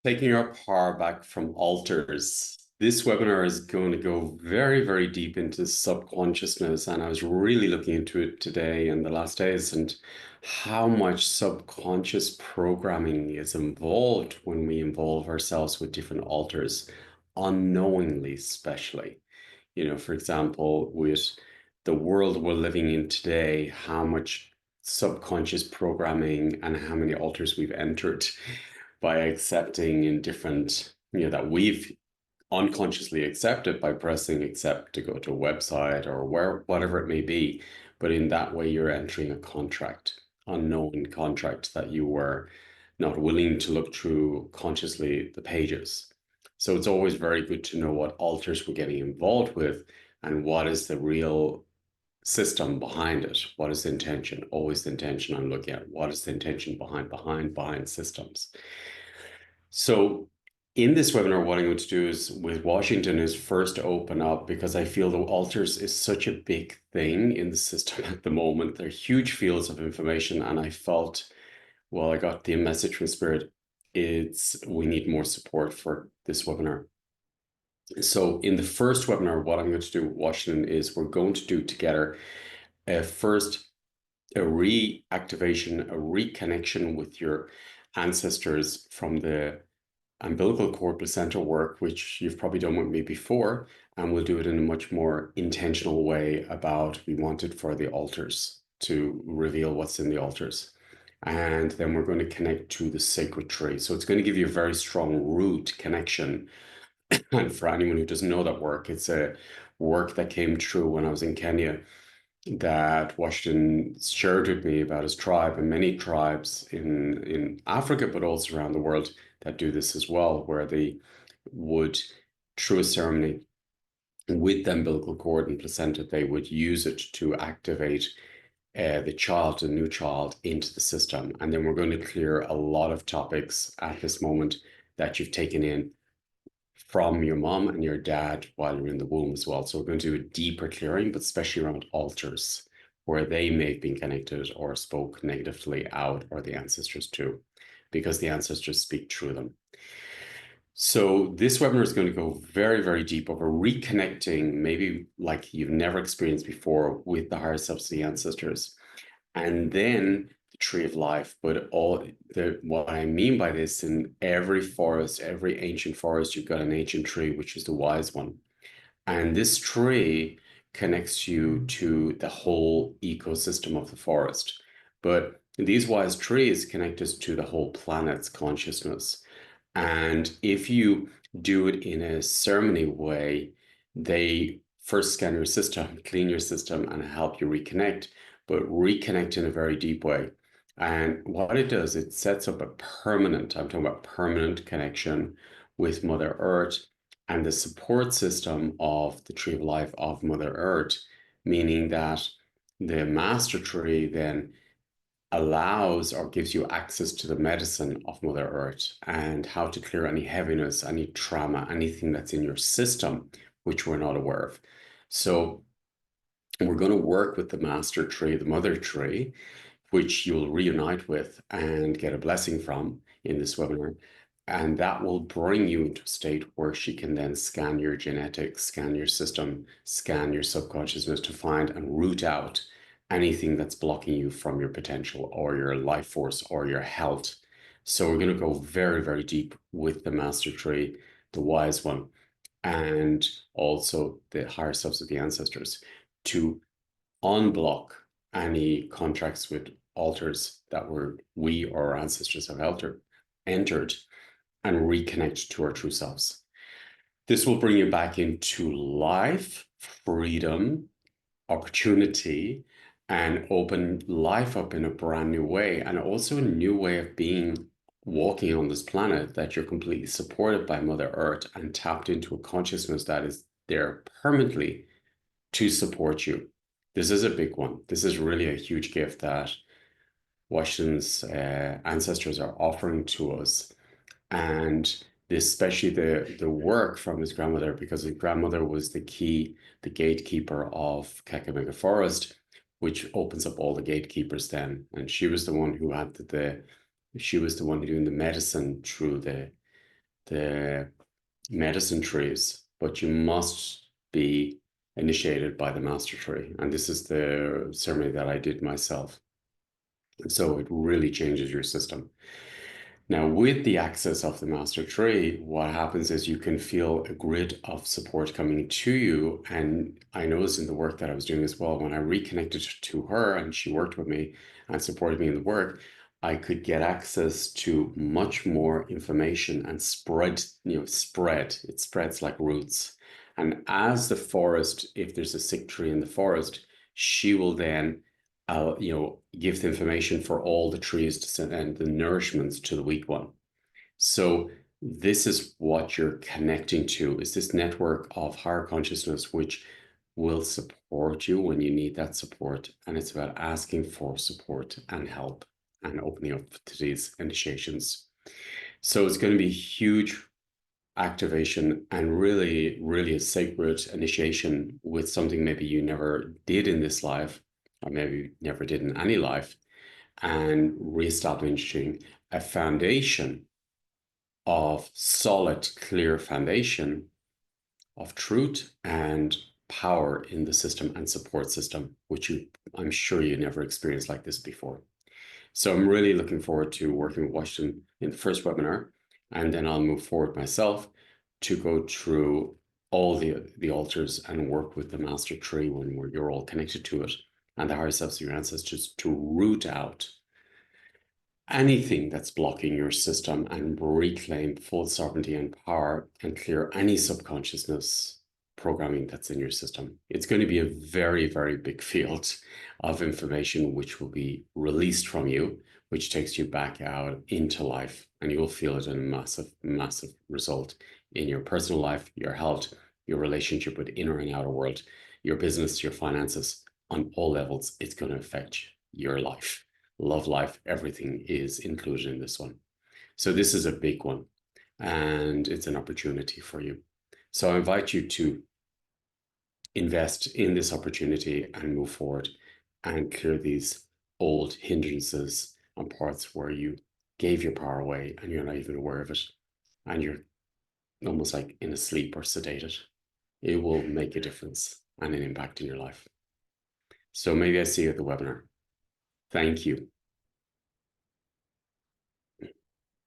Taking our power back from altars. This webinar is going to go very, very deep into subconsciousness. And I was really looking into it today and the last days and how much subconscious programming is involved when we involve ourselves with different altars, unknowingly, especially. For example, with the world we're living in today, how much subconscious programming and how many altars we've entered by accepting in different, that we've unconsciously accepted by pressing accept to go to a website or whatever it may be. But in that way, you're entering a contract, unknown contract that you were not willing to look through consciously the pages. So it's always very good to know what alters we're getting involved with and what is the real system behind it. What is the intention? Always the intention I'm looking at. What is the intention behind systems? So in this webinar, what I'm going to do is with Washington is first open up because I feel the altars is such a big thing in the system at the moment. They're huge fields of information. And I felt, well, I got the message from Spirit. We need more support for this webinar. So in the first webinar, what I'm going to do with Washington is we're going to do together first a reactivation, a reconnection with your ancestors from the umbilical cord placenta work, which you've probably done with me before, and we'll do it in a much more intentional way about we want it for the altars to reveal what's in the altars. And then we're going to connect to the sacred tree. So it's going to give you a very strong root connection. And for anyone who doesn't know that work, it's a work that came true when I was in Kenya that Washington shared with me about his tribe and many tribes in Africa, but also around the world that do this as well, where they would, through a ceremony with the umbilical cord and placenta, they would use it to activate the new child, into the system. And then we're going to clear a lot of topics at this moment that you've taken in from your mom and your dad while you're in the womb as well. So we're going to do a deeper clearing, but especially around altars where they may have been connected or spoke negatively out, or the ancestors too, because the ancestors speak through them. So this webinar is going to go very, very deep over reconnecting, maybe like you've never experienced before, with the higher selves of the ancestors. And then the tree of life. But what I mean by this, in every forest, every ancient forest, you've got an ancient tree, which is the wise one. And this tree connects you to the whole ecosystem of the forest. But these wise trees connect us to the whole planet's consciousness. And if you do it in a ceremony way, they first scan your system, clean your system, and help you reconnect, but reconnect in a very deep way. And what it does, it sets up a permanent, I'm talking about permanent connection with Mother Earth and the support system of the Tree of Life of Mother Earth, meaning that the master tree then allows or gives you access to the medicine of Mother Earth and how to clear any heaviness, any trauma, anything that's in your system, which we're not aware of. So we're going to work with the master tree, the mother tree, which you'll reunite with and get a blessing from in this webinar. And that will bring you into a state where she can then scan your genetics, scan your system, scan your subconsciousness to find and root out anything that's blocking you from your potential or your life force or your health. So we're going to go very, very deep with the master tree, the wise one, and also the higher selves of the ancestors to unblock any contracts with altars that we or our ancestors have entered and reconnect to our true selves. This will bring you back into life, freedom, opportunity, and open life up in a brand new way, and also a new way of being, walking on this planet, that you're completely supported by Mother Earth and tapped into a consciousness that is there permanently to support you. This is a big one. This is really a huge gift that Washington's ancestors are offering to us. And especially the work from his grandmother, because his grandmother was the gatekeeper of Kakamega Forest, which opens up all the gatekeepers then. And she was the one who had she was the one doing the medicine through the medicine trees, but you must be initiated by the master tree. And this is the ceremony that I did myself. So it really changes your system. Now, with the access of the master tree, what happens is you can feel a grid of support coming to you. And I noticed in the work that I was doing as well, when I reconnected to her and she worked with me and supported me in the work, I could get access to much more information and spread, spread. It spreads like roots. And as the forest, if there's a sick tree in the forest, she will then give the information for all the trees to send and the nourishments to the weak one. So this is what you're connecting to, is this network of higher consciousness, which will support you when you need that support. And it's about asking for support and help and opening up to these initiations. So it's going to be huge activation and really, really a sacred initiation with something maybe you never did in this life, or maybe never did in any life, and reestablishing a foundation of solid, clear foundation of truth and power in the system and support system, which I'm sure you never experienced like this before. So I'm really looking forward to working with Washington in the first webinar, and then I'll move forward myself to go through all the altars and work with the master tree when you're all connected to it and the higher selves of your ancestors to root out anything that's blocking your system and reclaim full sovereignty and power and clear any subconsciousness programming that's in your system. It's going to be a very, very big field of information which will be released from you, which takes you back out into life, and you'll feel it in a massive, massive result in your personal life, your health, your relationship with inner and outer world, your business, your finances. On all levels, it's going to affect your life. Love life, everything is included in this one. So this is a big one, and it's an opportunity for you. So I invite you to invest in this opportunity and move forward and clear these old hindrances on parts where you gave your power away and you're not even aware of it, and you're almost like in a sleep or sedated. It will make a difference and an impact in your life. So maybe I see you at the webinar. Thank you.